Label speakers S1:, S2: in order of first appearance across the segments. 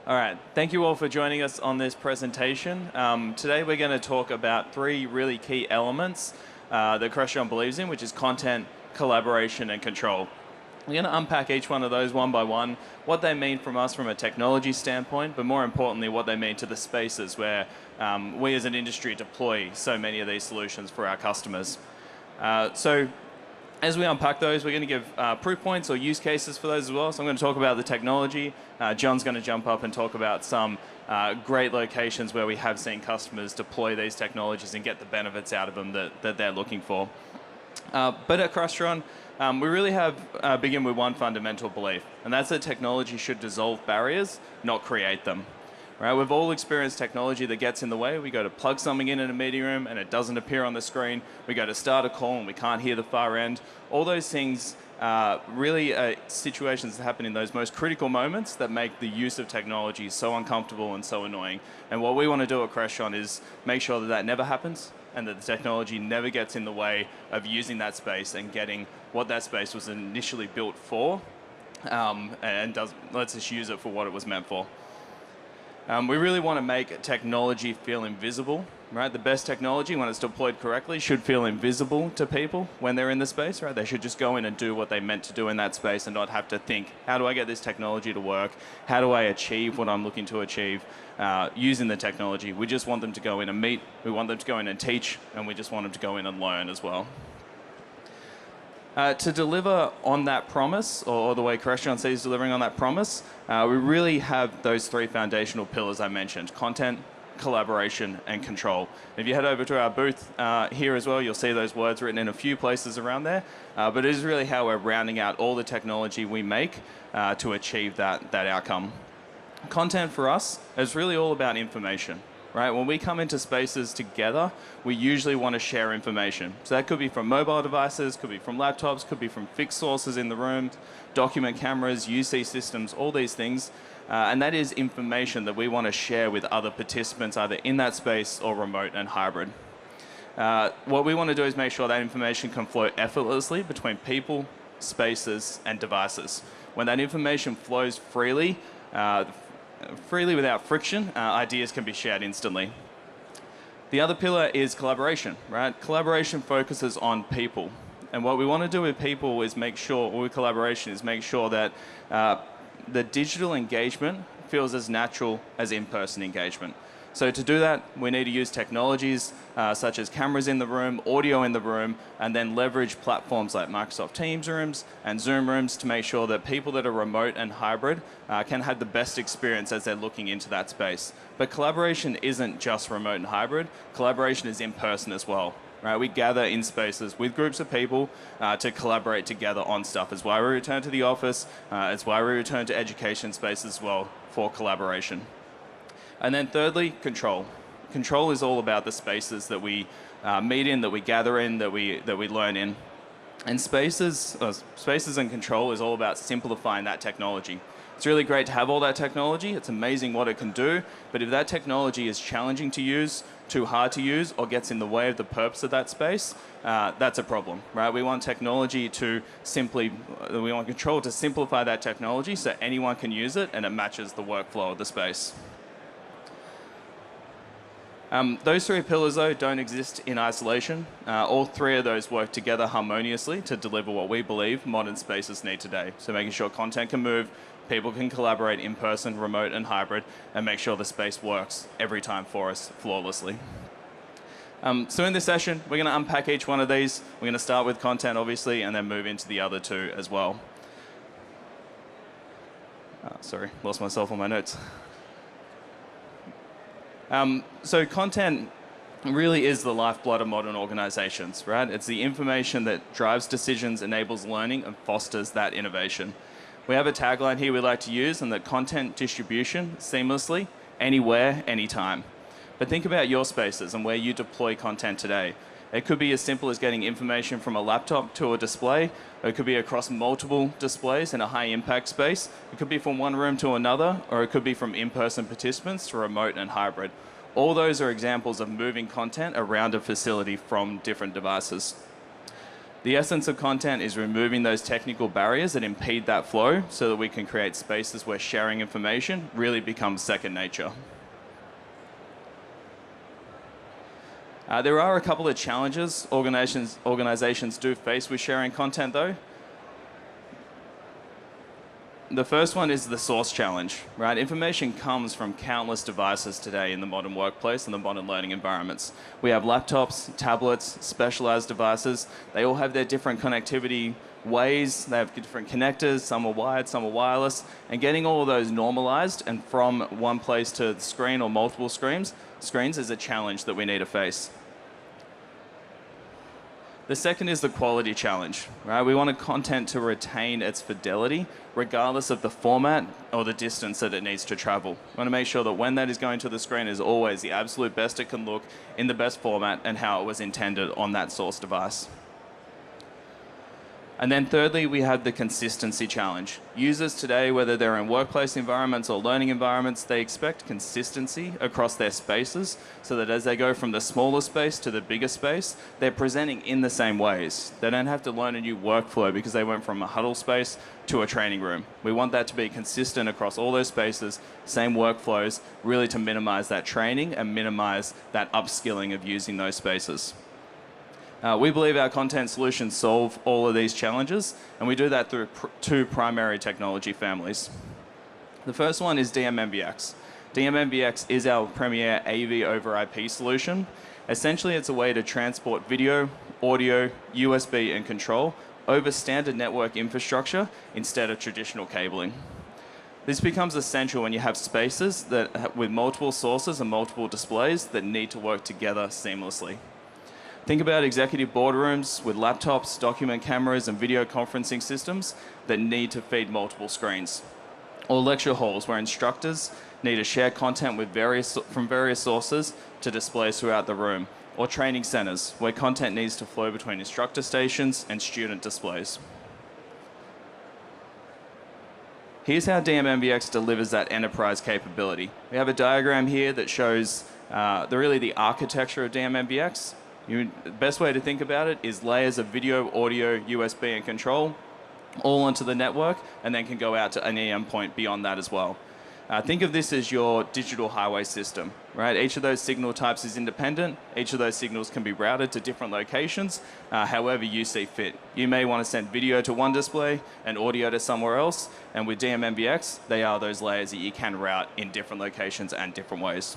S1: All right, thank you all for joining us on this presentation. Today we're going to talk about three really key elements that Crestron believes in, which is content, collaboration, and control. We're going to unpack each one of those one by one, what they mean from us from a technology standpoint, but more importantly, what they mean to the spaces where we as an industry deploy so many of these solutions for our customers. So as we unpack those, we're going to give proof points or use cases for those as well. So I'm going to talk about the technology. John's going to jump up and talk about some great locations where we have seen customers deploy these technologies and get the benefits out of them that they're looking for. But at Crestron, we really have begin with one fundamental belief, and that's that technology should dissolve barriers, not create them. Right? We've all experienced technology that gets in the way. We go to plug something in a meeting room and it doesn't appear on the screen. We go to start a call and we can't hear the far end. All those things really are situations that happen in those most critical moments that make the use of technology so uncomfortable and so annoying. And what we want to do at Crestron is make sure that that never happens and that the technology never gets in the way of using that space and getting what that space was initially built for, and lets us use it for what it was meant for. We really want to make technology feel invisible, right? The best technology, when it's deployed correctly, should feel invisible to people when they're in the space, right? They should just go in and do what they meant to do in that space and not have to think, how do I get this technology to work? How do I achieve what I'm looking to achieve using the technology? We just want them to go in and meet, we want them to go in and teach, and we just want them to go in and learn as well. To deliver on that promise, or the way Crestron sees delivering on that promise, we really have those three foundational pillars I mentioned: content, collaboration, and control. If you head over to our booth here as well, you'll see those words written in a few places around there, but it is really how we're rounding out all the technology we make to achieve that outcome. Content for us is really all about information. Right? When we come into spaces together, we usually want to share information. So that could be from mobile devices, could be from laptops, could be from fixed sources in the room, document cameras, UC systems, all these things. And that is information that we want to share with other participants, either in that space or remote and hybrid. What we want to do is make sure that information can flow effortlessly between people, spaces, and devices. When that information flows freely without friction, ideas can be shared instantly. The other pillar is collaboration, right? Collaboration focuses on people. And what we want to do with people is make sure, or with collaboration, is make sure that the digital engagement feels as natural as in-person engagement. So to do that, we need to use technologies such as cameras in the room, audio in the room, and then leverage platforms like Microsoft Teams rooms and Zoom rooms to make sure that people that are remote and hybrid can have the best experience as they're looking into that space. But collaboration isn't just remote and hybrid. Collaboration is in person as well. Right? We gather in spaces with groups of people to collaborate together on stuff. It's why we return to the office. It's why we return to education spaces as well for collaboration. And then thirdly, control. Control is all about the spaces that we meet in, that we gather in, that we learn in. And spaces and control is all about simplifying that technology. It's really great to have all that technology. It's amazing what it can do. But if that technology is challenging to use, too hard to use, or gets in the way of the purpose of that space, that's a problem, right? We want technology to we want control to simplify that technology so anyone can use it and it matches the workflow of the space. Those three pillars, though, don't exist in isolation. All three of those work together harmoniously to deliver what we believe modern spaces need today. So making sure content can move, people can collaborate in person, remote, and hybrid, and make sure the space works every time for us flawlessly. So in this session, we're going to unpack each one of these. We're going to start with content, obviously, and then move into the other two as well. Sorry, lost myself on my notes. So content really is the lifeblood of modern organizations, right? It's the information that drives decisions, enables learning, and fosters that innovation. We have a tagline here we like to use, and that content distribution seamlessly, anywhere, anytime. But think about your spaces and where you deploy content today. It could be as simple as getting information from a laptop to a display. It could be across multiple displays in a high-impact space. It could be from one room to another, or it could be from in-person participants to remote and hybrid. All those are examples of moving content around a facility from different devices. The essence of content is removing those technical barriers that impede that flow so that we can create spaces where sharing information really becomes second nature. There are a couple of challenges organizations do face with sharing content though. The first one is the source challenge, right? Information comes from countless devices today in the modern workplace and the modern learning environments. We have laptops, tablets, specialized devices. They all have their different connectivity ways. They have different connectors. Some are wired, some are wireless. And getting all of those normalized and from one place to the screen or multiple screens is a challenge that we need to face. The second is the quality challenge, right? We want content to retain its fidelity regardless of the format or the distance that it needs to travel. We want to make sure that when that is going to the screen is always the absolute best it can look in the best format and how it was intended on that source device. And then thirdly, we have the consistency challenge. Users today, whether they're in workplace environments or learning environments, they expect consistency across their spaces so that as they go from the smaller space to the bigger space, they're presenting in the same ways. They don't have to learn a new workflow because they went from a huddle space to a training room. We want that to be consistent across all those spaces, same workflows, really to minimize that training and minimize that upskilling of using those spaces. We believe our content solutions solve all of these challenges, and we do that through two primary technology families. The first one is DMMBX. DMMBX is our premier AV over IP solution. Essentially, it's a way to transport video, audio, USB, and control over standard network infrastructure instead of traditional cabling. This becomes essential when you have spaces with multiple sources and multiple displays that need to work together seamlessly. Think about executive boardrooms with laptops, document cameras, and video conferencing systems that need to feed multiple screens. Or lecture halls where instructors need to share content from various sources to displays throughout the room. Or training centers where content needs to flow between instructor stations and student displays. Here's how DMMBX delivers that enterprise capability. We have a diagram here that shows the architecture of DMMBX. The best way to think about it is layers of video, audio, USB, and control all onto the network and then can go out to any endpoint beyond that as well. Think of this as your digital highway system, right? Each of those signal types is independent. Each of those signals can be routed to different locations, however you see fit. You may want to send video to one display and audio to somewhere else, and with DMMBX, they are those layers that you can route in different locations and different ways.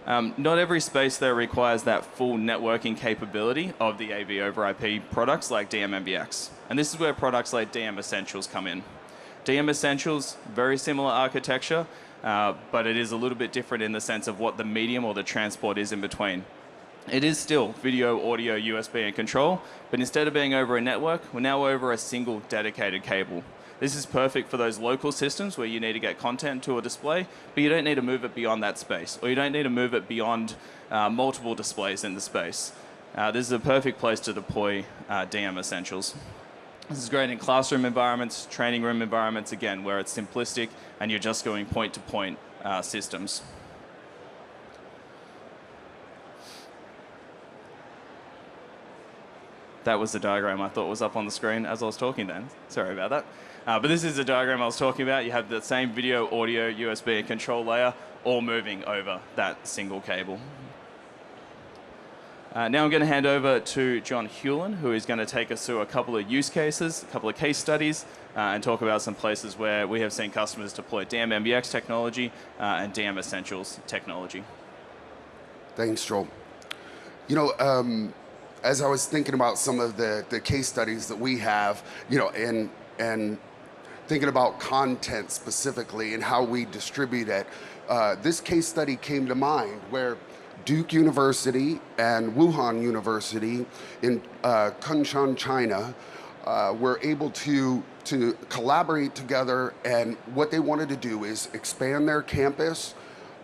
S1: Not every space though requires that full networking capability of the AV over IP products like DMMBX. And this is where products like DM Essentials come in. DM Essentials, very similar architecture, but it is a little bit different in the sense of what the medium or the transport is in between. It is still video, audio, USB, and control, but instead of being over a network, we're now over a single dedicated cable. This is perfect for those local systems where you need to get content to a display, but you don't need to move it beyond that space, or you don't need to move it beyond multiple displays in the space. This is a perfect place to deploy DM Essentials. This is great in classroom environments, training room environments, again, where it's simplistic and you're just going point-to-point systems. That was the diagram I thought was up on the screen as I was talking then. Sorry about that. But this is the diagram I was talking about. You have the same video, audio, USB, and control layer all moving over that single cable. Now I'm going to hand over to John Hewlin, who is going to take us through a couple of use cases, a couple of case studies, and talk about some places where we have seen customers deploy DMMBX technology and DM Essentials technology.
S2: Thanks, Joel. You know, as I was thinking about some of the case studies that we have, you know, and thinking about content specifically and how we distribute it, this case study came to mind where Duke University and Wuhan University in Kunshan, China, were able to collaborate together, and what they wanted to do is expand their campus.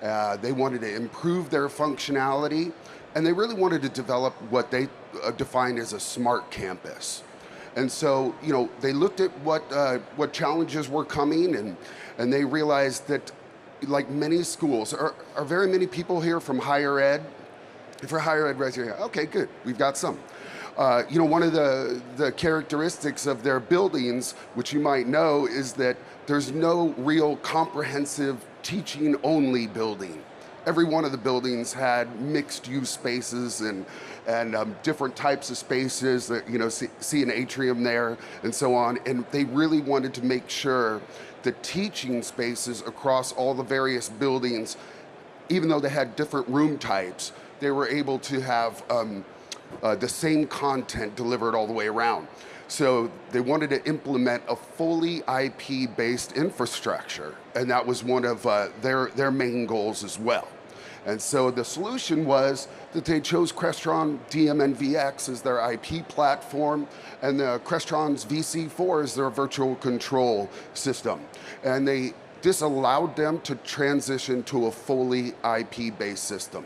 S2: They wanted to improve their functionality, and they really wanted to develop what they defined as a smart campus. And so, you know, they looked at what challenges were coming, and they realized that, like many schools, are very many people here from higher ed? For higher ed, raise your hand. Okay, good. We've got some. One of the characteristics of their buildings, which you might know, is that there's no real comprehensive teaching-only building. Every one of the buildings had mixed-use spaces and different types of spaces. That, see an atrium there and so on. And they really wanted to make sure the teaching spaces across all the various buildings, even though they had different room types, they were able to have the same content delivered all the way around. So they wanted to implement a fully IP-based infrastructure, and that was one of their main goals as well. And so the solution was that they chose Crestron DMNVX as their IP platform, and the Crestron's VC4 as their virtual control system. And this allowed them to transition to a fully IP-based system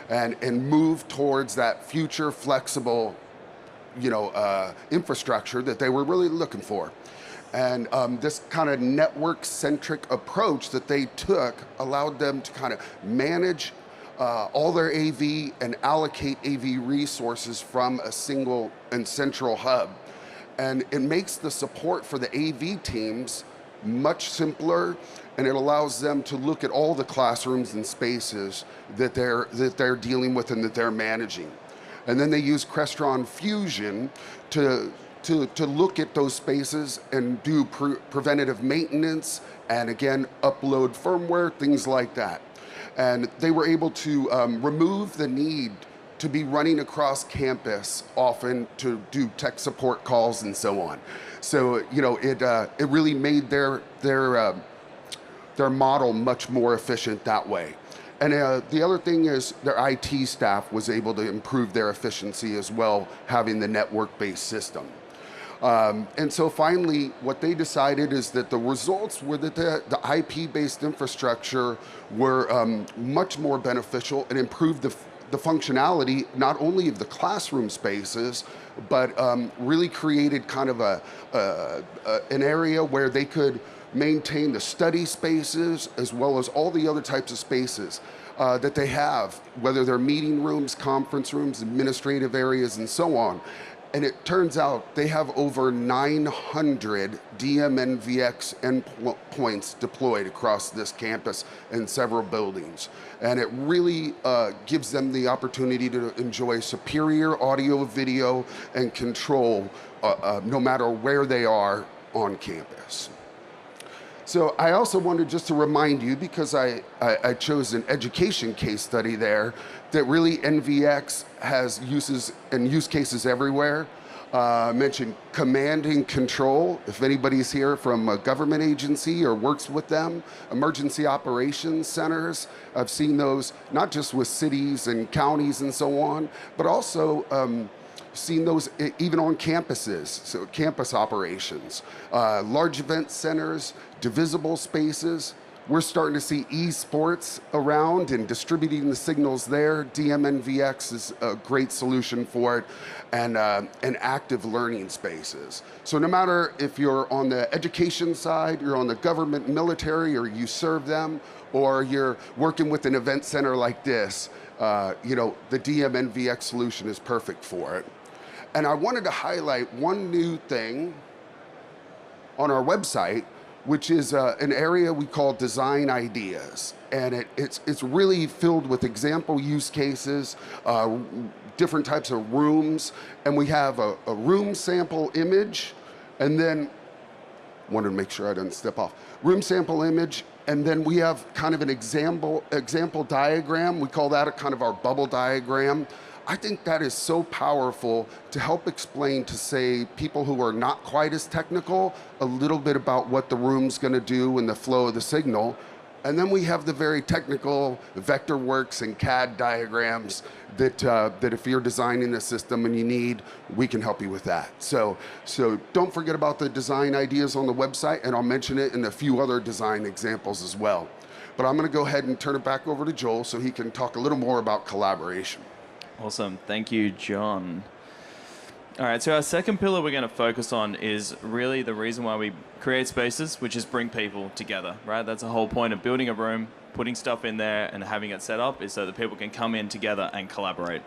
S2: and move towards that future flexible infrastructure that they were really looking for. And this kind of network-centric approach that they took allowed them to kind of manage all their AV and allocate AV resources from a single and central hub. And it makes the support for the AV teams much simpler, and it allows them to look at all the classrooms and spaces that they're dealing with and that they're managing. And then they use Crestron Fusion to look at those spaces and do preventative maintenance, and again, upload firmware, things like that. And they were able to remove the need to be running across campus often to do tech support calls and so on. So it really made their model much more efficient that way. And the other thing is their IT staff was able to improve their efficiency as well, having the network-based system. And so finally, what they decided is that the results were that the IP-based infrastructure were much more beneficial and improved the functionality, not only of the classroom spaces, but really created kind of an area where they could maintain the study spaces as well as all the other types of spaces that they have, whether they're meeting rooms, conference rooms, administrative areas, and so on. And it turns out they have over 900 DMNVX endpoints deployed across this campus in several buildings. And it really gives them the opportunity to enjoy superior audio, video, and control no matter where they are on campus. So I also wanted just to remind you, because I chose an education case study there, that really NVX has uses and use cases everywhere. I mentioned command and control. If anybody's here from a government agency or works with them, emergency operations centers, I've seen those not just with cities and counties and so on, but also seen those even on campuses, so campus operations, large event centers, divisible spaces. We're starting to see esports around and distributing the signals there. DMNVX is a great solution for it, and active learning spaces. So no matter if you're on the education side, you're on the government, military, or you serve them, or you're working with an event center like this, the DMNVX solution is perfect for it. And I wanted to highlight one new thing on our website, which is an area we call design ideas. And it's really filled with example use cases, different types of rooms. And we have a room sample image, and then, wanted to make sure I didn't step off. Room sample image, and then we have kind of an example diagram. We call that a kind of our bubble diagram. I think that is so powerful to help explain to, say, people who are not quite as technical, a little bit about what the room's gonna do and the flow of the signal. And then we have the very technical Vectorworks and CAD diagrams that if you're designing a system and you need, we can help you with that. So don't forget about the design ideas on the website, and I'll mention it in a few other design examples as well. But I'm gonna go ahead and turn it back over to Joel so he can talk a little more about collaboration.
S1: Awesome. Thank you, John. All right, so our second pillar we're going to focus on is really the reason why we create spaces, which is bring people together, right? That's the whole point of building a room, putting stuff in there and having it set up is so that people can come in together and collaborate.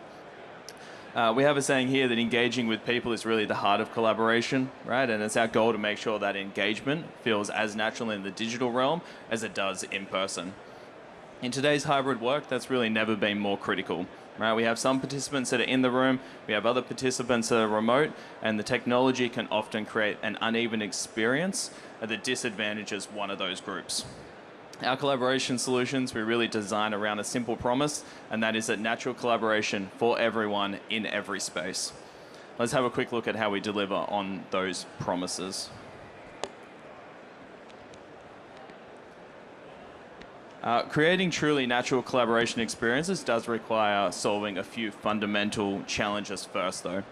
S1: We have a saying here that engaging with people is really the heart of collaboration, right? And it's our goal to make sure that engagement feels as natural in the digital realm as it does in person. In today's hybrid work, that's really never been more critical. Right, we have some participants that are in the room, we have other participants that are remote, and the technology can often create an uneven experience that disadvantages one of those groups. Our collaboration solutions, we really design around a simple promise, and that is that natural collaboration for everyone in every space. Let's have a quick look at how we deliver on those promises. Creating truly natural collaboration experiences does require solving a few fundamental challenges first, though.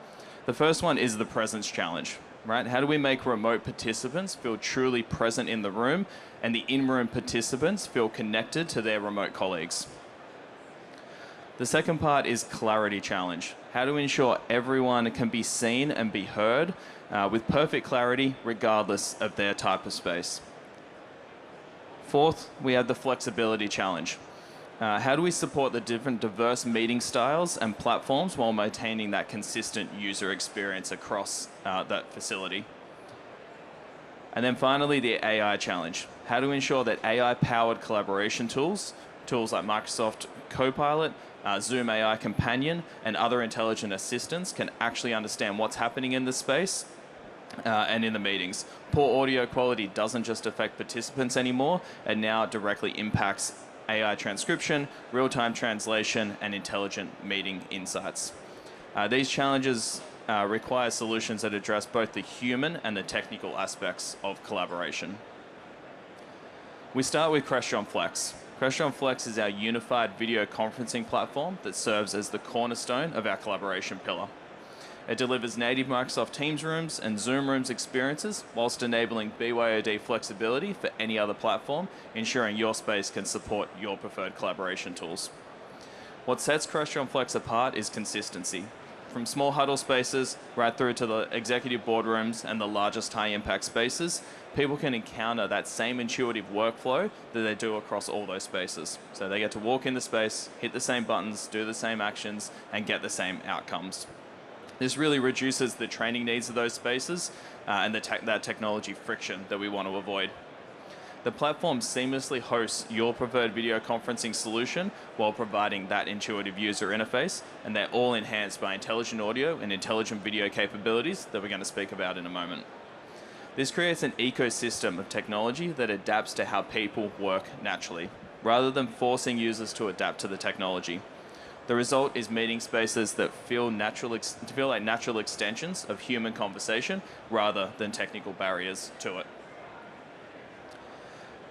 S1: The first one is the presence challenge, right? How do we make remote participants feel truly present in the room and the in-room participants feel connected to their remote colleagues? The second part is clarity challenge. How do we ensure everyone can be seen and be heard with perfect clarity regardless of their type of space? Fourth, we have the flexibility challenge. How do we support the different diverse meeting styles and platforms while maintaining that consistent user experience across that facility? And then finally, the AI challenge. How do we ensure that AI-powered collaboration tools like Microsoft Copilot, Zoom AI Companion, and other intelligent assistants can actually understand what's happening in the space and in the meetings. Poor audio quality doesn't just affect participants anymore, it now directly impacts AI transcription, real-time translation, and intelligent meeting insights. These challenges require solutions that address both the human and the technical aspects of collaboration. We start with Crestron Flex. Crestron Flex is our unified video conferencing platform that serves as the cornerstone of our collaboration pillar. It delivers native Microsoft Teams rooms and Zoom rooms experiences whilst enabling BYOD flexibility for any other platform, ensuring your space can support your preferred collaboration tools. What sets Crestron Flex apart is consistency. From small huddle spaces right through to the executive boardrooms and the largest high-impact spaces, people can encounter that same intuitive workflow that they do across all those spaces. So they get to walk in the space, hit the same buttons, do the same actions, and get the same outcomes. This really reduces the training needs of those spaces and that technology friction that we want to avoid. The platform seamlessly hosts your preferred video conferencing solution while providing that intuitive user interface, and they're all enhanced by intelligent audio and intelligent video capabilities that we're going to speak about in a moment. This creates an ecosystem of technology that adapts to how people work naturally, rather than forcing users to adapt to the technology. The result is meeting spaces that feel like natural extensions of human conversation rather than technical barriers to it.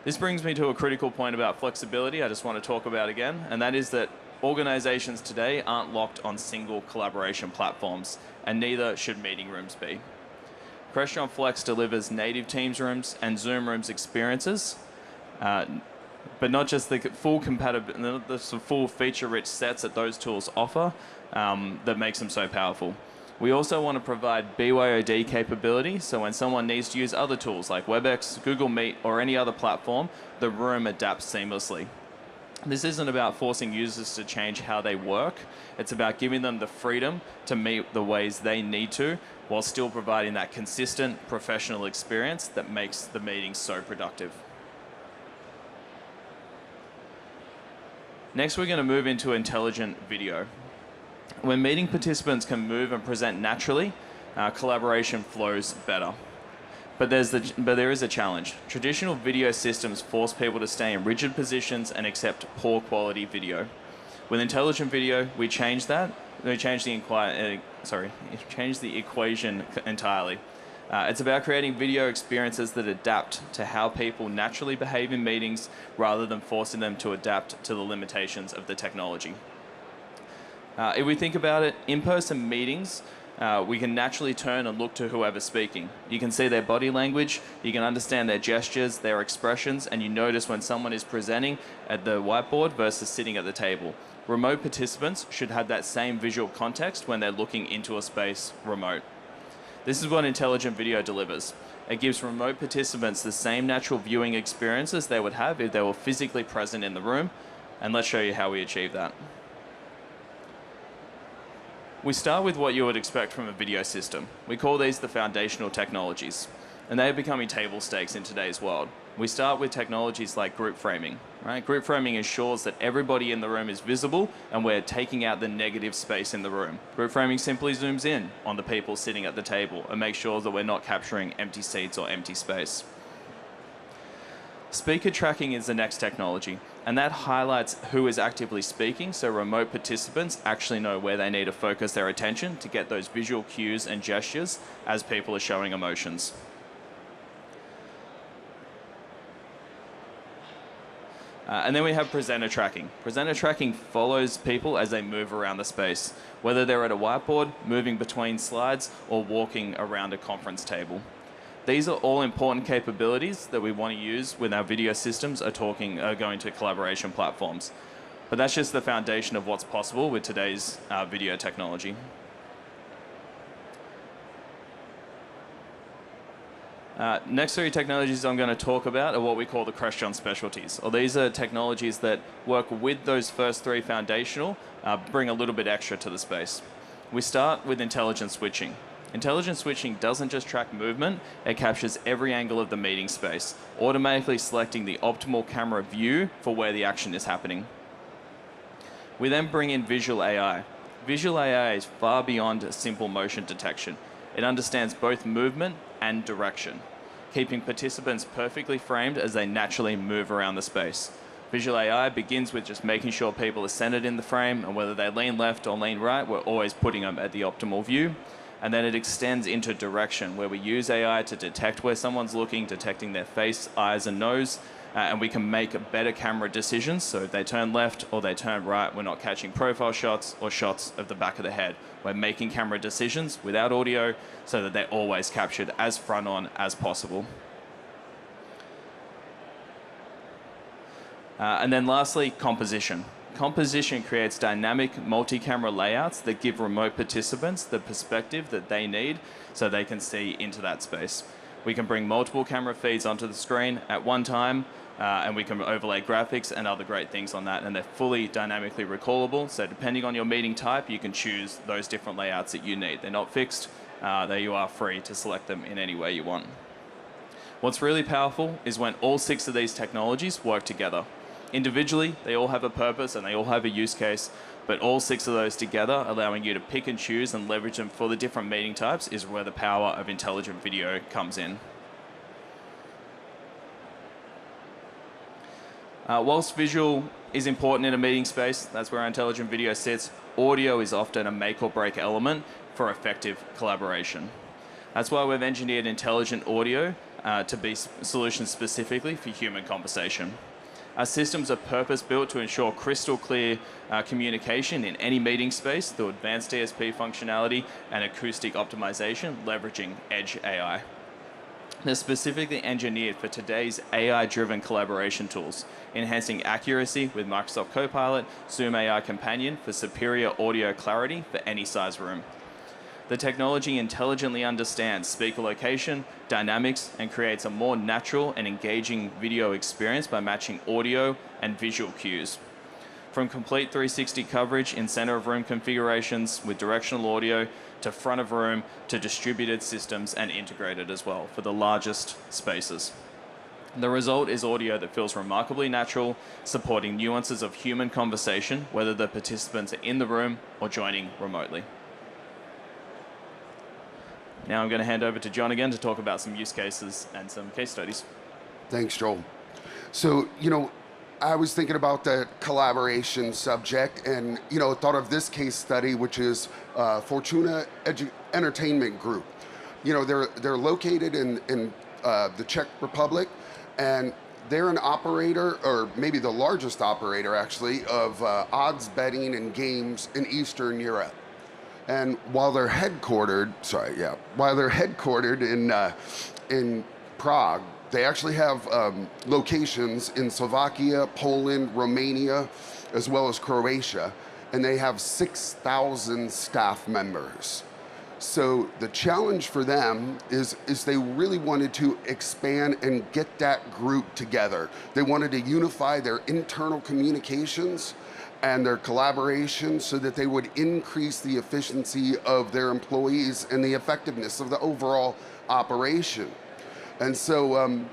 S1: This brings me to a critical point about flexibility I just want to talk about again, and that is that organizations today aren't locked on single collaboration platforms, and neither should meeting rooms be. Crestron Flex delivers native Teams rooms and Zoom rooms experiences, but not just the full feature-rich sets that those tools offer that makes them so powerful. We also want to provide BYOD capability, so when someone needs to use other tools like WebEx, Google Meet, or any other platform, the room adapts seamlessly. This isn't about forcing users to change how they work. It's about giving them the freedom to meet the ways they need to, while still providing that consistent professional experience that makes the meeting so productive. Next, we're going to move into intelligent video. When meeting participants can move and present naturally, collaboration flows better. But there is a challenge. Traditional video systems force people to stay in rigid positions and accept poor quality video. With intelligent video, we change that. We change the equation entirely. It's about creating video experiences that adapt to how people naturally behave in meetings rather than forcing them to adapt to the limitations of the technology. If we think about it, in-person meetings, we can naturally turn and look to whoever's speaking. You can see their body language, you can understand their gestures, their expressions, and you notice when someone is presenting at the whiteboard versus sitting at the table. Remote participants should have that same visual context when they're looking into a space remote. This is what intelligent video delivers. It gives remote participants the same natural viewing experiences they would have if they were physically present in the room, and let's show you how we achieve that. We start with what you would expect from a video system. We call these the foundational technologies, and they are becoming table stakes in today's world. We start with technologies like group framing. Right? Group framing ensures that everybody in the room is visible and we're taking out the negative space in the room. Group framing simply zooms in on the people sitting at the table and makes sure that we're not capturing empty seats or empty space. Speaker tracking is the next technology, and that highlights who is actively speaking, so remote participants actually know where they need to focus their attention to get those visual cues and gestures as people are showing emotions. And then we have presenter tracking. Presenter tracking follows people as they move around the space, whether they're at a whiteboard, moving between slides, or walking around a conference table. These are all important capabilities that we want to use when our video systems are going to collaboration platforms. But that's just the foundation of what's possible with today's video technology. Next three technologies I'm going to talk about are what we call the Crestron specialties. Or these are technologies that work with those first three foundational, bring a little bit extra to the space. We start with intelligent switching. Intelligent switching doesn't just track movement, it captures every angle of the meeting space, automatically selecting the optimal camera view for where the action is happening. We then bring in visual AI. Visual AI is far beyond simple motion detection. It understands both movement and direction, keeping participants perfectly framed as they naturally move around the space. Visual AI begins with just making sure people are centered in the frame, and whether they lean left or lean right, we're always putting them at the optimal view. And then it extends into direction, where we use AI to detect where someone's looking, detecting their face, eyes, and nose, and we can make better camera decisions. So if they turn left or they turn right, we're not catching profile shots or shots of the back of the head. We're making camera decisions without audio so that they're always captured as front on as possible. And then lastly, composition. Composition creates dynamic multi-camera layouts that give remote participants the perspective that they need so they can see into that space. We can bring multiple camera feeds onto the screen at one time, and we can overlay graphics and other great things on that, and they're fully dynamically recallable, so depending on your meeting type, you can choose those different layouts that you need. They're not fixed, you are free to select them in any way you want. What's really powerful is when all 6 of these technologies work together. Individually, they all have a purpose and they all have a use case, but all 6 of those together, allowing you to pick and choose and leverage them for the different meeting types, is where the power of intelligent video comes in. Whilst visual is important in a meeting space, that's where our intelligent video sits, audio is often a make or break element for effective collaboration. That's why we've engineered intelligent audio to be solutions specifically for human conversation. Our systems are purpose-built to ensure crystal clear communication in any meeting space through advanced DSP functionality and acoustic optimization, leveraging Edge AI. They're specifically engineered for today's AI-driven collaboration tools, enhancing accuracy with Microsoft Copilot, Zoom AI Companion for superior audio clarity for any size room. The technology intelligently understands speaker location, dynamics, and creates a more natural and engaging video experience by matching audio and visual cues. From complete 360 coverage in center of room configurations with directional audio, to front of room, to distributed systems and integrated as well for the largest spaces. The result is audio that feels remarkably natural, supporting nuances of human conversation, whether the participants are in the room or joining remotely. Now I'm going to hand over to John again to talk about some use cases and some case studies.
S2: Thanks, Joel. So, I was thinking about the collaboration subject and, thought of this case study, which is Fortuna Entertainment Group. They're located in the Czech Republic, and they're an operator, or maybe the largest operator actually, of odds betting and games in Eastern Europe. And while they're headquartered in Prague, they actually have locations in Slovakia, Poland, Romania, as well as Croatia, and they have 6,000 staff members. So the challenge for them is they really wanted to expand and get that group together. They wanted to unify their internal communications and their collaboration so that they would increase the efficiency of their employees and the effectiveness of the overall operation. And so,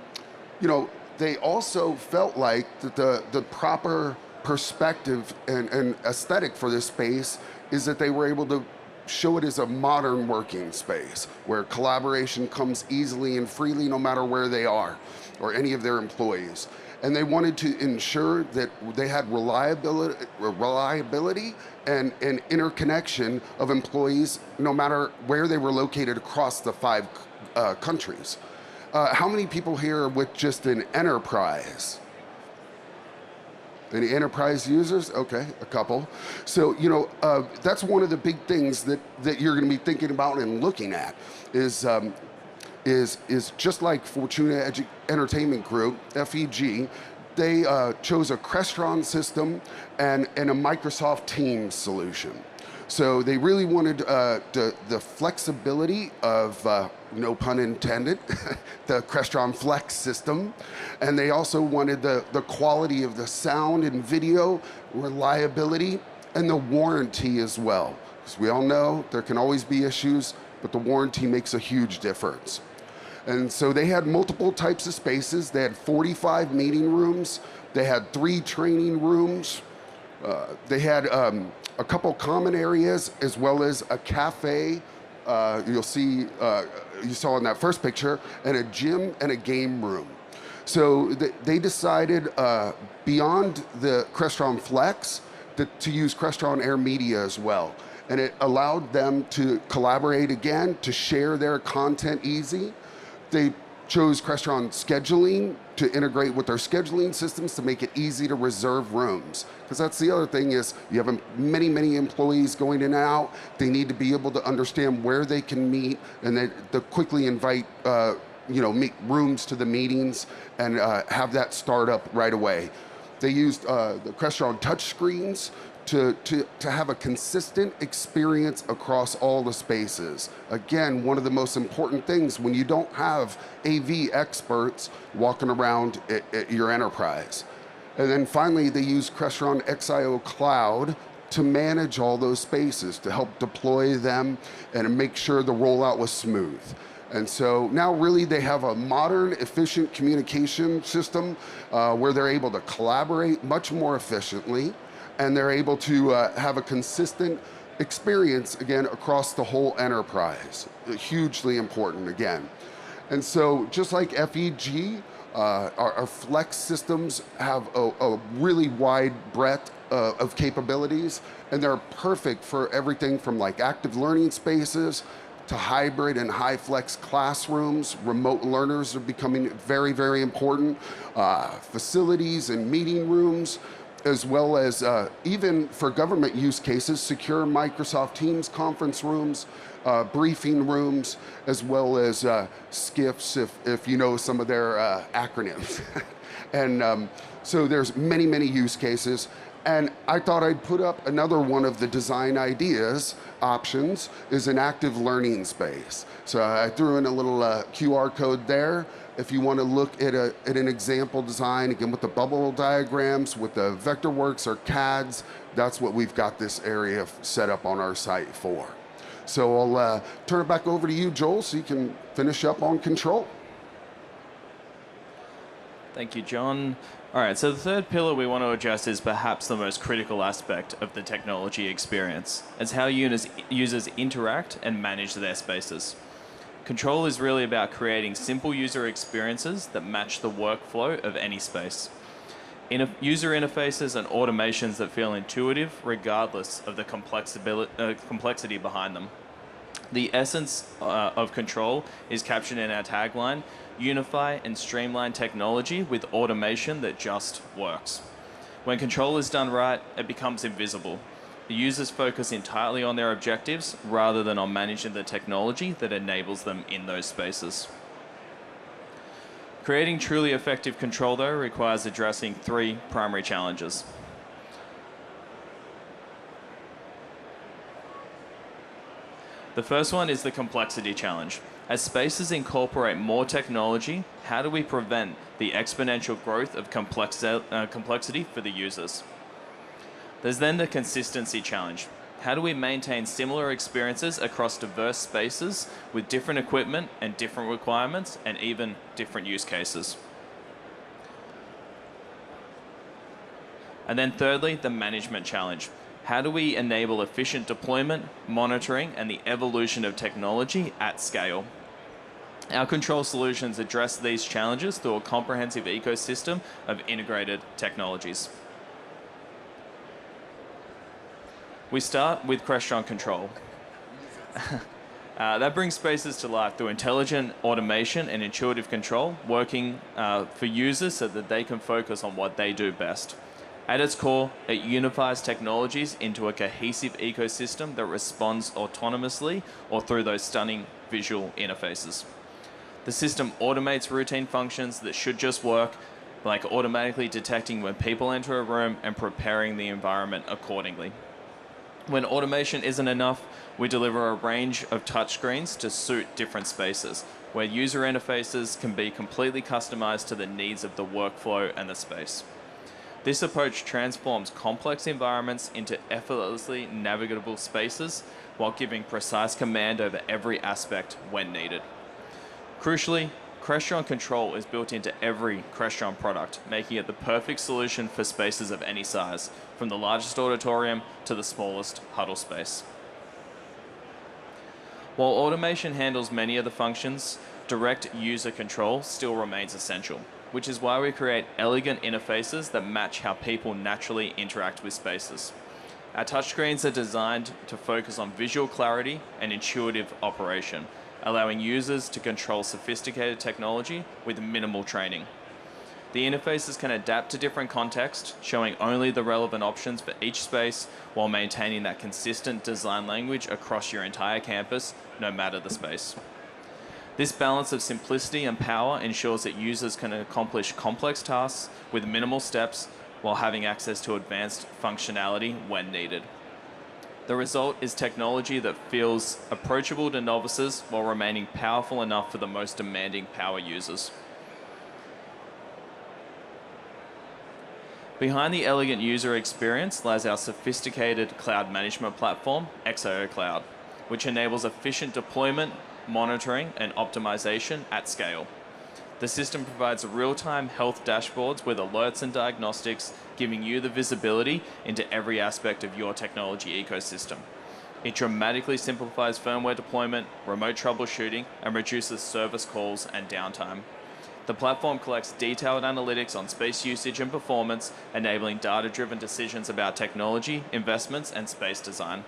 S2: they also felt like that the proper perspective and aesthetic for this space is that they were able to show it as a modern working space where collaboration comes easily and freely no matter where they are or any of their employees. And they wanted to ensure that they had reliability and interconnection of employees no matter where they were located across the 5 countries. How many people here are with just an enterprise? Any enterprise users? Okay, a couple. So, that's one of the big things that you're going to be thinking about and looking at is just like Fortuna Entertainment Group, FEG, they chose a Crestron system and a Microsoft Teams solution. So they really wanted the flexibility of, no pun intended, the Crestron Flex system. And they also wanted the quality of the sound and video, reliability, and the warranty as well. Because we all know there can always be issues, but the warranty makes a huge difference. And so they had multiple types of spaces. They had 45 meeting rooms. They had 3 training rooms. They had a couple common areas as well as a cafe. You'll see, you saw in that first picture, and a gym and a game room. So they decided beyond the Crestron Flex to use Crestron Air Media as well. And it allowed them to collaborate again, to share their content easy. They chose Crestron Scheduling to integrate with their scheduling systems to make it easy to reserve rooms. Because that's the other thing is you have many employees going in and out. They need to be able to understand where they can meet and they quickly invite meet rooms to the meetings and have that start up right away. They used the Crestron touchscreens to have a consistent experience across all the spaces. Again, one of the most important things when you don't have AV experts walking around at your enterprise. And then finally, they use Crestron XIO Cloud to manage all those spaces, to help deploy them and make sure the rollout was smooth. And so now really they have a modern, efficient communication system where they're able to collaborate much more efficiently, and they're able to have a consistent experience, again, across the whole enterprise. Hugely important, again. And so just like FEG, our Flex systems have a really wide breadth of capabilities, and they're perfect for everything from like active learning spaces to hybrid and high flex classrooms. Remote learners are becoming very important. Facilities and meeting rooms, as well as even for government use cases, secure Microsoft Teams conference rooms, briefing rooms, as well as SCIFs, if you know some of their acronyms. And so there's many use cases. And I thought I'd put up another one of the design ideas options is an active learning space. So I threw in a little QR code there. If you want to look at an example design, again, with the bubble diagrams, with the Vectorworks or CADs, that's what we've got this area set up on our site for. So I'll turn it back over to you, Joel, so you can finish up on control.
S1: Thank you, John. All right, so the third pillar we want to address is perhaps the most critical aspect of the technology experience. It's how users interact and manage their spaces. Control is really about creating simple user experiences that match the workflow of any space. User interfaces and automations that feel intuitive regardless of the complexity behind them. The essence of control is captured in our tagline: unify and streamline technology with automation that just works. When control is done right, it becomes invisible. The users focus entirely on their objectives rather than on managing the technology that enables them in those spaces. Creating truly effective control, though, requires addressing 3 primary challenges. The first one is the complexity challenge. As spaces incorporate more technology, how do we prevent the exponential growth of complexity for the users? There's then the consistency challenge. How do we maintain similar experiences across diverse spaces with different equipment and different requirements and even different use cases? And then thirdly, the management challenge. How do we enable efficient deployment, monitoring, and the evolution of technology at scale? Our control solutions address these challenges through a comprehensive ecosystem of integrated technologies. We start with Crestron Control. That brings spaces to life through intelligent automation and intuitive control, working for users so that they can focus on what they do best. At its core, it unifies technologies into a cohesive ecosystem that responds autonomously or through those stunning visual interfaces. The system automates routine functions that should just work, like automatically detecting when people enter a room and preparing the environment accordingly. When automation isn't enough, we deliver a range of touchscreens to suit different spaces, where user interfaces can be completely customized to the needs of the workflow and the space. This approach transforms complex environments into effortlessly navigable spaces while giving precise command over every aspect when needed. Crucially, Crestron Control is built into every Crestron product, making it the perfect solution for spaces of any size, from the largest auditorium to the smallest huddle space. While automation handles many of the functions, direct user control still remains essential, which is why we create elegant interfaces that match how people naturally interact with spaces. Our touchscreens are designed to focus on visual clarity and intuitive operation, allowing users to control sophisticated technology with minimal training. The interfaces can adapt to different contexts, showing only the relevant options for each space while maintaining that consistent design language across your entire campus, no matter the space. This balance of simplicity and power ensures that users can accomplish complex tasks with minimal steps while having access to advanced functionality when needed. The result is technology that feels approachable to novices while remaining powerful enough for the most demanding power users. Behind the elegant user experience lies our sophisticated cloud management platform, XIO Cloud, which enables efficient deployment, monitoring, and optimization at scale. The system provides real-time health dashboards with alerts and diagnostics, giving you the visibility into every aspect of your technology ecosystem. It dramatically simplifies firmware deployment, remote troubleshooting, and reduces service calls and downtime. The platform collects detailed analytics on space usage and performance, enabling data-driven decisions about technology, investments, and space design.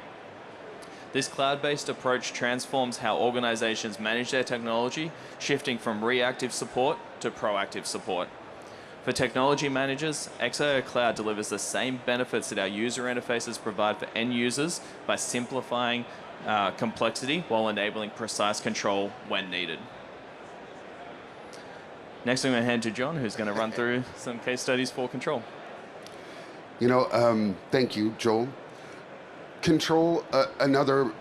S1: This cloud-based approach transforms how organizations manage their technology, shifting from reactive support to proactive support. For technology managers, XIO Cloud delivers the same benefits that our user interfaces provide for end users by simplifying complexity while enabling precise control when needed. Next, I'm going to hand to John, who's going to run through some case studies for control.
S2: Thank you, Joel. Control, another,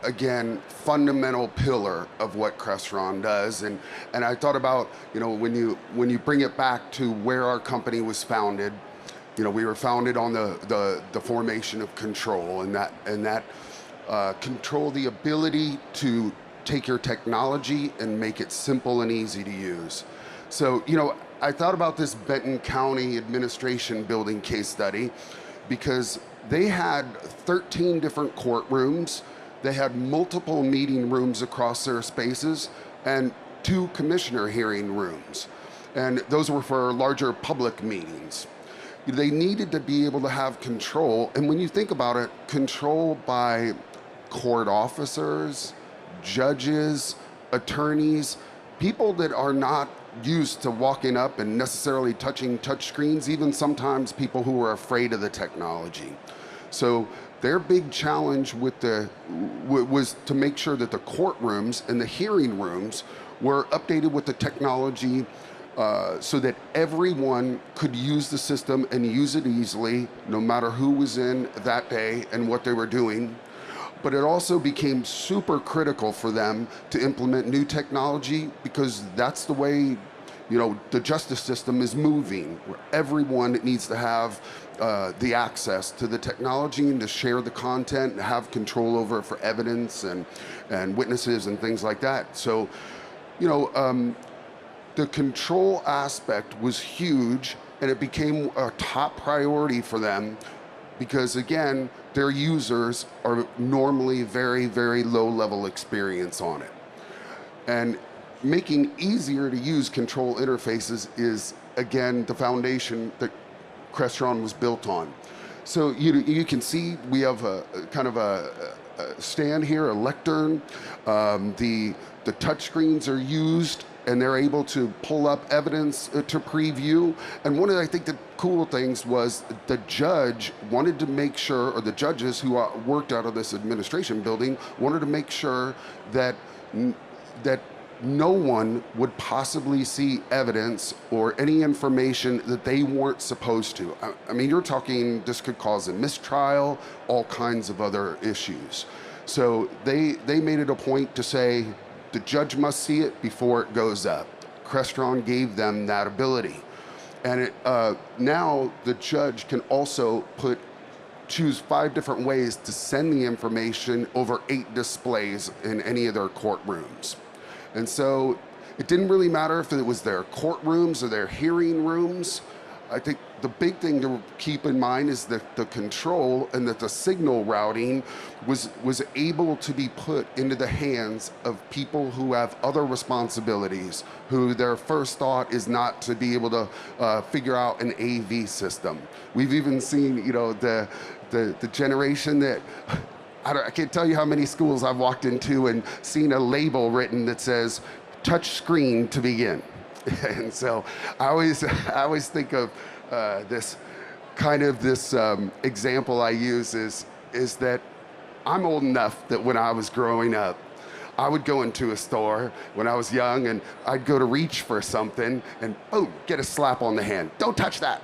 S2: again, fundamental pillar of what Crestron does. And I thought about, when you bring it back to where our company was founded, we were founded on the formation of control, and that control, the ability to take your technology and make it simple and easy to use. So, I thought about this Benton County administration building case study because they had 13 different courtrooms. They had multiple meeting rooms across their spaces and 2 commissioner hearing rooms. And those were for larger public meetings. They needed to be able to have control. And when you think about it, control by court officers, judges, attorneys, people that are not used to walking up and necessarily touching touch screens, even sometimes people who are afraid of the technology. So their big challenge was to make sure that the courtrooms and the hearing rooms were updated with the technology so that everyone could use the system and use it easily, no matter who was in that day and what they were doing. but it also became super critical for them to implement new technology, because that's the way, you know, the justice system is moving, where everyone needs to have the access to the technology and to share the content and have control over it for evidence and witnesses and things like that. So, you know, the control aspect was huge, and it became a top priority for them, because again, their users are normally very, very low level experience on it. And making easier to use control interfaces is, again, the foundation that Crestron was built on. So you can see we have a kind of a stand here, a lectern. The touchscreens are used, and they're able to pull up evidence to preview. And one of, I think, the cool things was the judge wanted to make sure, or the judges who worked out of this administration building wanted to make sure that no one would possibly see evidence or any information that they weren't supposed to. I mean, you're talking, this could cause a mistrial, all kinds of other issues. So they made it a point to say, the judge must see it before it goes up. Crestron gave them that ability. And now the judge can also choose 5 different ways to send the information over 8 displays in any of their courtrooms. And so it didn't really matter if it was their courtrooms or their hearing rooms. I think the big thing to keep in mind is that the control and that the signal routing was able to be put into the hands of people who have other responsibilities, who their first thought is not to be able to figure out an AV system. We've even seen, you know, the generation that, I can't tell you how many schools I've walked into and seen a label written that says, touch screen to begin. And so I always think of this example I use is that I'm old enough that when I was growing up, I would go into a store when I was young, and I'd go to reach for something and, oh, get a slap on the hand. Don't touch that.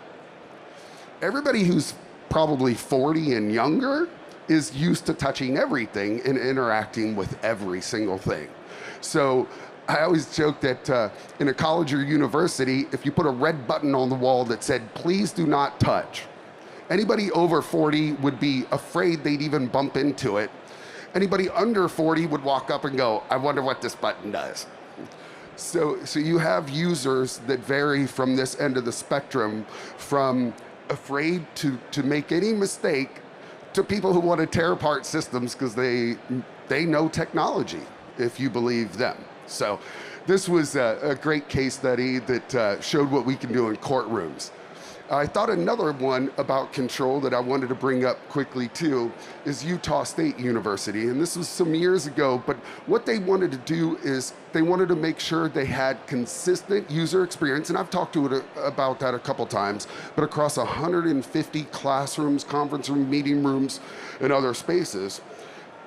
S2: Everybody who's probably 40 and younger is used to touching everything and interacting with every single thing. So I always joke that in a college or university, if you put a red button on the wall that said, please do not touch, anybody over 40 would be afraid they'd even bump into it. Anybody under 40 would walk up and go, I wonder what this button does. So you have users that vary from this end of the spectrum, from afraid to make any mistake, to people who want to tear apart systems because they know technology, if you believe them. So this was a great case study that showed what we can do in courtrooms. I thought another one about control that I wanted to bring up quickly too is Utah State University. And this was some years ago, but what they wanted to do is they wanted to make sure they had consistent user experience. And I've talked to it about that a couple times, but across 150 classrooms, conference room, meeting rooms, and other spaces.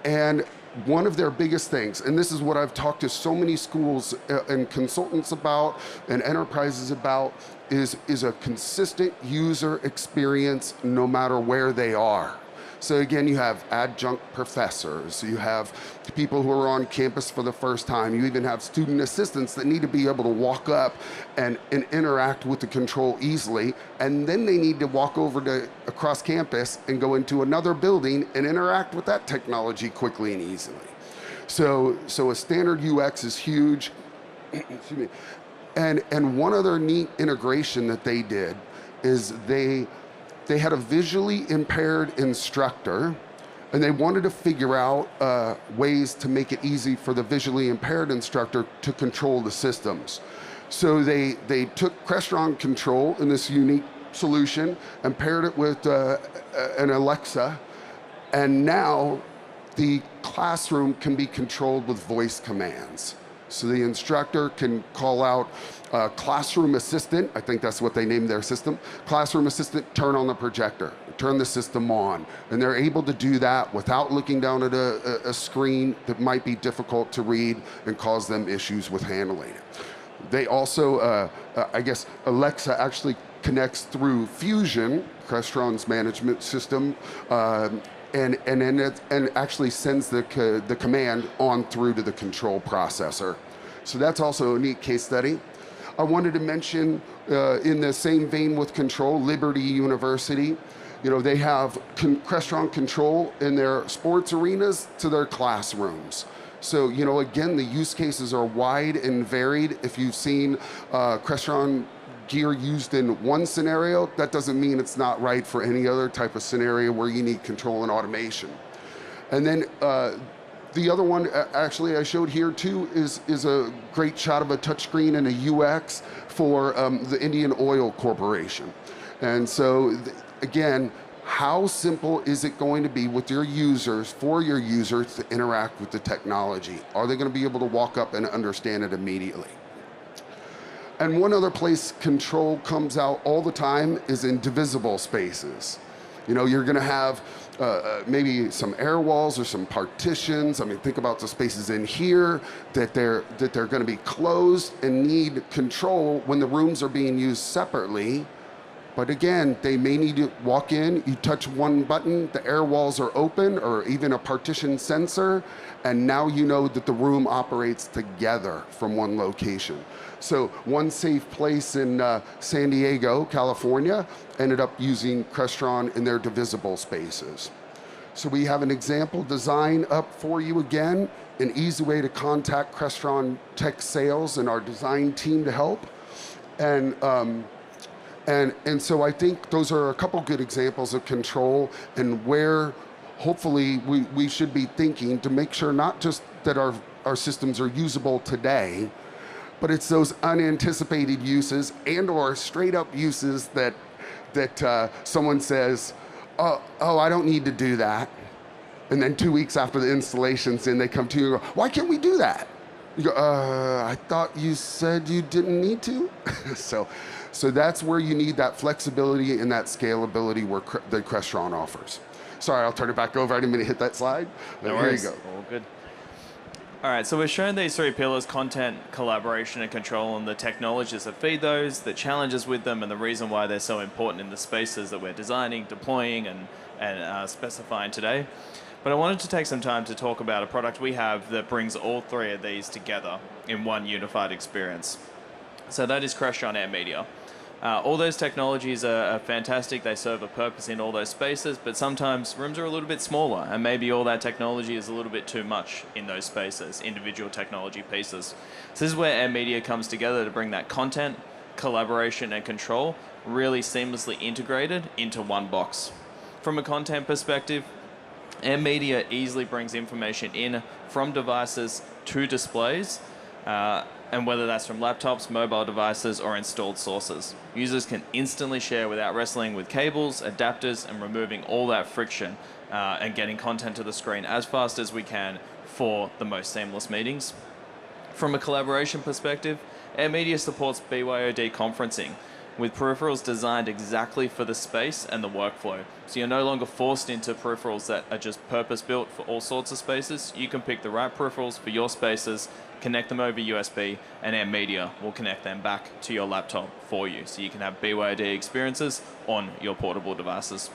S2: And one of their biggest things, and this is what I've talked to so many schools and consultants about and enterprises about, is a consistent user experience no matter where they are. So again, you have adjunct professors, you have people who are on campus for the first time, you even have student assistants that need to be able to walk up and interact with the control easily, and then they need to walk over to across campus and go into another building and interact with that technology quickly and easily. So a standard UX is huge. Excuse me. And one other neat integration that they did is they had a visually impaired instructor, and they wanted to figure out ways to make it easy for the visually impaired instructor to control the systems. So they took Crestron control in this unique solution and paired it with an Alexa, and now the classroom can be controlled with voice commands. So the instructor can call out classroom assistant, I think that's what they named their system, classroom assistant, turn on the projector, turn the system on. And they're able to do that without looking down at a screen that might be difficult to read and cause them issues with handling it. They also, I guess, Alexa actually connects through Fusion, Crestron's management system, and actually sends the command on through to the control processor. So that's also a neat case study. I wanted to mention, in the same vein with control, Liberty University. They have Crestron control in their sports arenas to their classrooms. So, again, the use cases are wide and varied. If you've seen Crestron gear used in one scenario, that doesn't mean it's not right for any other type of scenario where you need control and automation. And then the other one, actually, I showed here too, is a great shot of a touchscreen and a UX for the Indian Oil Corporation. And so, again, how simple is it going to be with your users, for your users to interact with the technology? Are they going to be able to walk up and understand it immediately? And one other place control comes out all the time is in divisible spaces. You're going to have maybe some air walls or some partitions. I mean, think about the spaces in here that they're going to be closed and need control when the rooms are being used separately. But again, they may need to walk in, you touch one button, the air walls are open, or even a partition sensor, and now you know that the room operates together from one location. So one safe place in San Diego, California, ended up using Crestron in their divisible spaces. So we have an example design up for you again, an easy way to contact Crestron Tech Sales and our design team to help. And so I think those are a couple good examples of control and where hopefully we should be thinking to make sure not just that our systems are usable today, but it's those unanticipated uses and or straight up uses that someone says, oh, I don't need to do that. And then 2 weeks after the installation's in, they come to you and go, why can't we do that? You go, I thought you said you didn't need to. So that's where you need that flexibility and that scalability where the Crestron offers. Sorry, I'll turn it back over. I didn't mean to hit that slide.
S1: No worries. Here you go. All good. All right, so we've shown these three pillars: content, collaboration, and control, and the technologies that feed those, the challenges with them, and the reason why they're so important in the spaces that we're designing, deploying, and specifying today. But I wanted to take some time to talk about a product we have that brings all three of these together in one unified experience. So that is Crestron Air Media. All those technologies are fantastic. They serve a purpose in all those spaces, but sometimes rooms are a little bit smaller, and maybe all that technology is a little bit too much in those spaces, individual technology pieces. So this is where Air Media comes together to bring that content, collaboration, and control really seamlessly integrated into one box. From a content perspective, Air Media easily brings information in from devices to displays, and whether that's from laptops, mobile devices, or installed sources. Users can instantly share without wrestling with cables, adapters, and removing all that friction and getting content to the screen as fast as we can for the most seamless meetings. From a collaboration perspective, Air Media supports BYOD conferencing with peripherals designed exactly for the space and the workflow. So you're no longer forced into peripherals that are just purpose-built for all sorts of spaces. You can pick the right peripherals for your spaces, connect them over USB, and Air Media will connect them back to your laptop for you. So you can have BYOD experiences on your portable devices.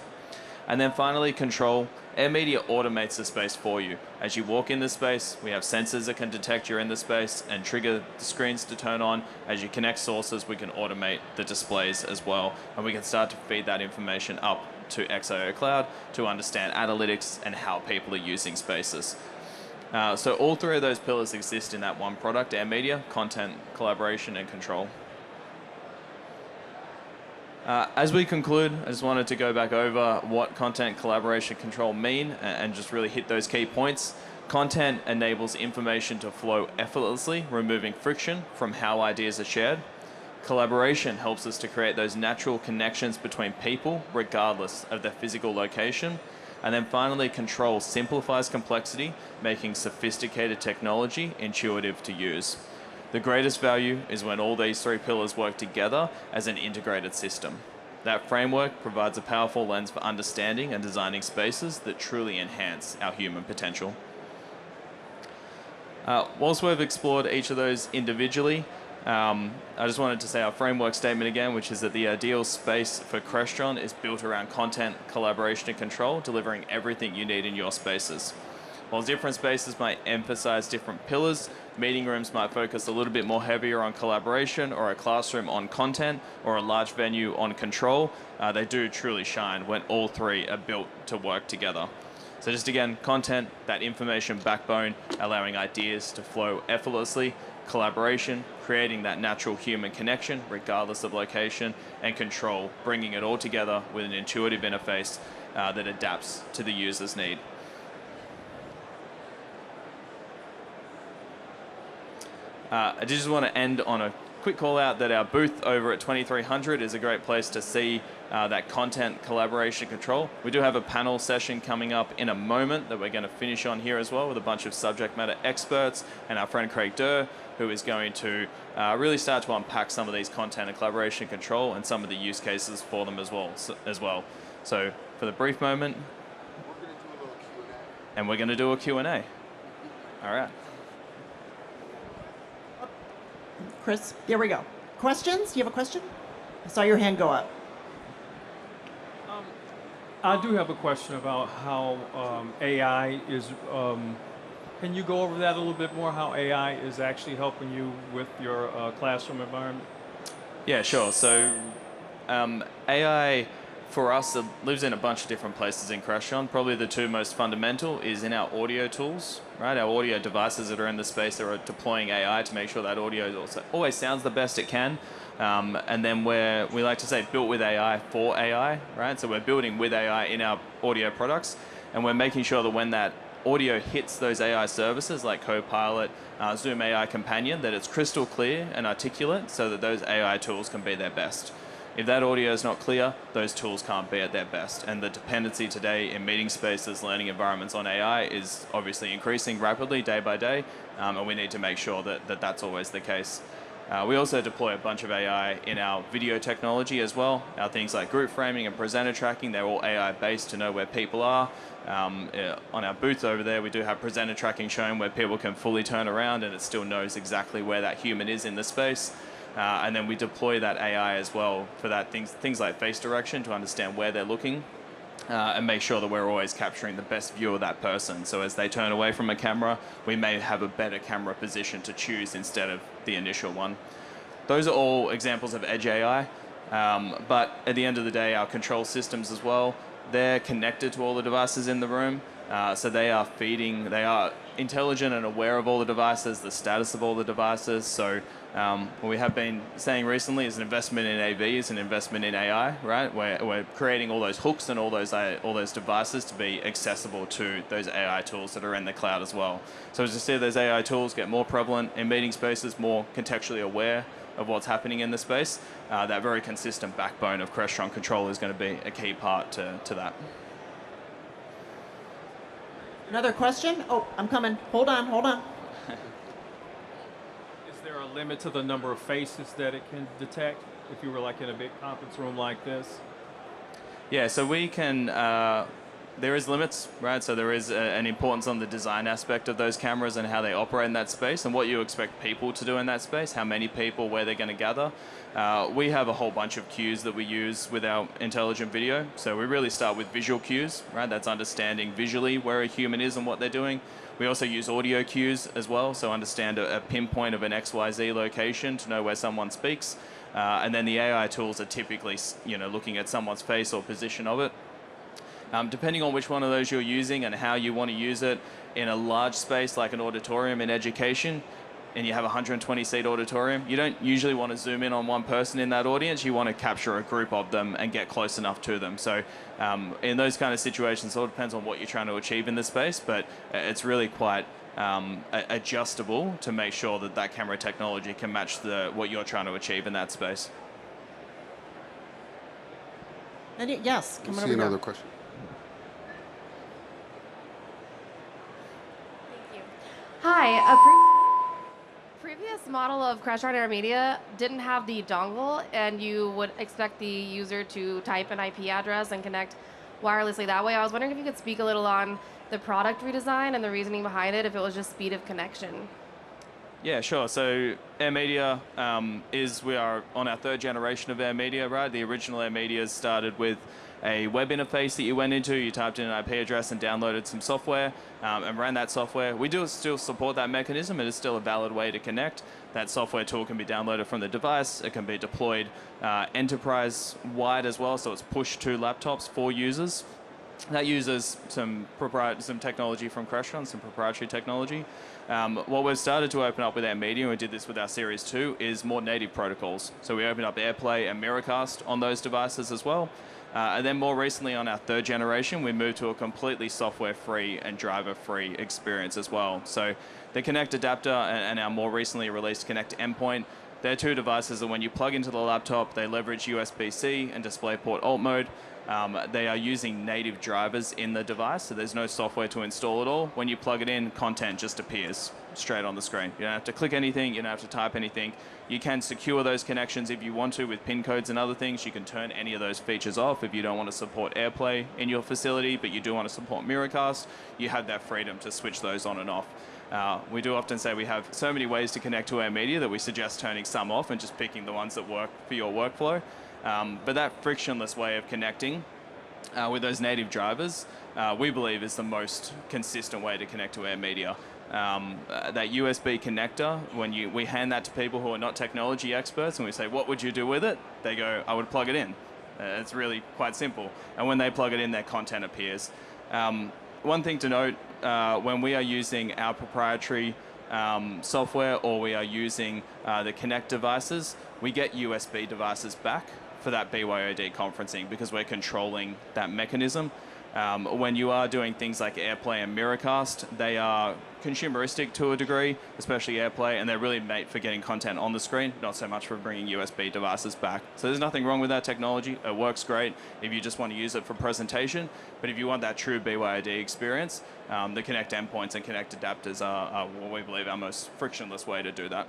S1: And then finally, control. Air Media automates the space for you. As you walk in the space, we have sensors that can detect you're in the space and trigger the screens to turn on. As you connect sources, we can automate the displays as well. And we can start to feed that information up to XIO Cloud to understand analytics and how people are using spaces. So all three of those pillars exist in that one product: Air Media, content, collaboration, and control. As we conclude, I just wanted to go back over what content, collaboration, control mean and just really hit those key points. Content enables information to flow effortlessly, removing friction from how ideas are shared. Collaboration helps us to create those natural connections between people, regardless of their physical location. And then finally, control simplifies complexity, making sophisticated technology intuitive to use. The greatest value is when all these three pillars work together as an integrated system. That framework provides a powerful lens for understanding and designing spaces that truly enhance our human potential. Whilst we've explored each of those individually, I just wanted to say our framework statement again, which is that the ideal space for Crestron is built around content, collaboration, and control, delivering everything you need in your spaces. While different spaces might emphasize different pillars, meeting rooms might focus a little bit more heavier on collaboration, or a classroom on content, or a large venue on control. They do truly shine when all three are built to work together. So just again, content, that information backbone, allowing ideas to flow effortlessly, collaboration, creating that natural human connection regardless of location, and control, bringing it all together with an intuitive interface that adapts to the user's need. I just want to end on a quick call out that our booth over at 2300 is a great place to see that content, collaboration, control. We do have a panel session coming up in a moment that we're going to finish on here as well with a bunch of subject matter experts and our friend Craig Durr, who is going to really start to unpack some of these content and collaboration control and some of the use cases for them as well. So for the brief moment, we're going to do a Q&A. All right.
S3: Chris, there we go. Questions? Do you have a question? I saw your hand go up.
S4: I do have a question about how AI is, can you go over that a little bit more, how AI is actually helping you with your classroom environment?
S1: Yeah, sure. So AI for us, it lives in a bunch of different places in Crestron. Probably the two most fundamental is in our audio tools, right? Our audio devices that are in the space that are deploying AI to make sure that audio also always sounds the best it can. And then we like to say built with AI for AI, right? So we're building with AI in our audio products, and we're making sure that when that audio hits those AI services like Copilot, Zoom AI Companion, that it's crystal clear and articulate so that those AI tools can be their best. If that audio is not clear, those tools can't be at their best. And the dependency today in meeting spaces, learning environments on AI is obviously increasing rapidly day by day, and we need to make sure that that's always the case. We also deploy a bunch of AI in our video technology as well. Our things like group framing and presenter tracking, they're all AI based to know where people are. On our booth over there, we do have presenter tracking showing where people can fully turn around and it still knows exactly where that human is in the space. And then we deploy that AI as well for that things like face direction to understand where they're looking and make sure that we're always capturing the best view of that person. So as they turn away from a camera, we may have a better camera position to choose instead of the initial one. Those are all examples of edge AI, but at the end of the day, our control systems as well, they're connected to all the devices in the room. So they are intelligent and aware of all the devices, the status of all the devices. So what we have been saying recently is an investment in AV is an investment in AI, right? We're creating all those hooks and all those devices to be accessible to those AI tools that are in the cloud as well. So as you see, those AI tools get more prevalent in meeting spaces, more contextually aware of what's happening in the space. That very consistent backbone of Crestron control is going to be a key part to that.
S3: Another question? Oh, I'm coming. Hold on, hold on.
S4: Is there a limit to the number of faces that it can detect if you were like in a big conference room like this?
S1: Yeah, so we can, there is limits, right? So there is an importance on the design aspect of those cameras and how they operate in that space and what you expect people to do in that space, how many people, where they're going to gather. We have a whole bunch of cues that we use with our intelligent video. So we really start with visual cues, right? That's understanding visually where a human is and what they're doing. We also use audio cues as well, so understand a pinpoint of an XYZ location to know where someone speaks. And then the AI tools are typically, looking at someone's face or position of it. Depending on which one of those you're using and how you want to use it in a large space like an auditorium in education, and you have a 120-seat auditorium, you don't usually want to zoom in on one person in that audience. You want to capture a group of them and get close enough to them. So in those kind of situations, it all depends on what you're trying to achieve in the space, but it's really quite adjustable to make sure that that camera technology can match what you're trying to achieve in that space.
S3: And yes, come on over
S2: See another
S3: here.
S2: question.
S5: Thank you. Hi, previous model of Crestron Air Media didn't have the dongle, and you would expect the user to type an IP address and connect wirelessly that way. I was wondering if you could speak a little on the product redesign and the reasoning behind it, if it was just speed of connection.
S1: Yeah, sure. So AirMedia we are on our third generation of AirMedia, right? The original AirMedia started with a web interface that you went into, you typed in an IP address and downloaded some software and ran that software. We do still support that mechanism. It is still a valid way to connect. That software tool can be downloaded from the device. It can be deployed enterprise-wide as well, so it's pushed to laptops for users. That uses some technology from Crestron, some proprietary technology. What we've started to open up with our media, and we did this with our Series 2, is more native protocols. So we opened up AirPlay and Miracast on those devices as well. And then more recently on our third generation, we moved to a completely software-free and driver-free experience as well. So the Connect adapter and our more recently released Connect endpoint, they're two devices that when you plug into the laptop, they leverage USB-C and DisplayPort alt mode. They are using native drivers in the device, so there's no software to install at all. When you plug it in, content just appears straight on the screen. You don't have to click anything, you don't have to type anything. You can secure those connections if you want to with PIN codes and other things. You can turn any of those features off if you don't want to support AirPlay in your facility, but you do want to support Miracast. You have that freedom to switch those on and off. We do often say we have so many ways to connect to our media that we suggest turning some off and just picking the ones that work for your workflow. But that frictionless way of connecting with those native drivers, we believe is the most consistent way to connect to our media. That USB connector, when we hand that to people who are not technology experts and we say, what would you do with it? They go, I would plug it in. It's really quite simple. And when they plug it in, their content appears. One thing to note, when we are using our proprietary software or we are using the Connect devices, we get USB devices back for that BYOD conferencing because we're controlling that mechanism. When you are doing things like AirPlay and Miracast, they are consumeristic to a degree, especially AirPlay, and they're really made for getting content on the screen, not so much for bringing USB devices back. So there's nothing wrong with that technology. It works great if you just want to use it for presentation, but if you want that true BYOD experience, the Connect endpoints and Connect adapters are what we believe our most frictionless way to do that.